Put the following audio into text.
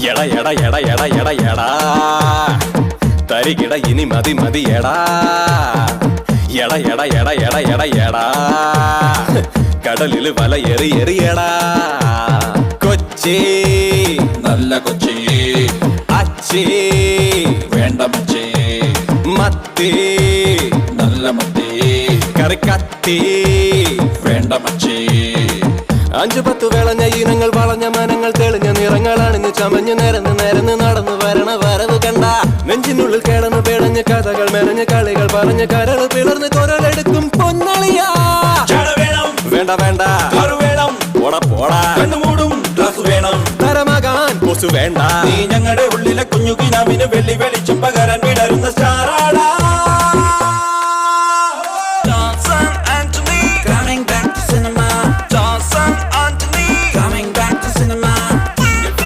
എട എട എട എട എട എടാ തരികിട ഇനി മതി മതി എടാ എട എട എട എട എട എടാ കടലില് വല എറി എറിയടാ കൊച്ചി നല്ല കൊച്ചി അച്ചി വേണ്ട മച്ചി മത്തി നല്ല മത്തി കറിക്കത്തി വേണ്ട മച്ചി 5-10 വിളഞ്ഞ ഇനങ്ങൾ വളഞ്ഞ മനങ്ങൾ തെളിഞ്ഞ നിറങ്ങൾ അണിഞ്ഞ് ചമഞ്ഞ് നിരന്ന് നിരന്ന് നടന്നു വരണ വരവ് കണ്ട നെഞ്ചിനുള്ളിൽ കിടന്ന് പിടഞ്ഞ് കഥകൾ മെനഞ്ഞ് കളികൾ പറഞ്ഞ് കരൾ പിളർന്ന് കൊരലെടുക്കും പൊന്നളിയാ വേണ്ട വേണ്ട വേണം പോടാ പോടാ കണ്ണുമൂടും ഗ്ലാസ് വേണം തരമാകാൻ കൊസു വേണ്ട നീ ഞങ്ങളുടെ ഉള്ളിലെ കുഞ്ഞു കിനാവിന് വെള്ളി വെളിച്ചം പകരാൻ വിടരുന്ന സ്റ്റാറാടാ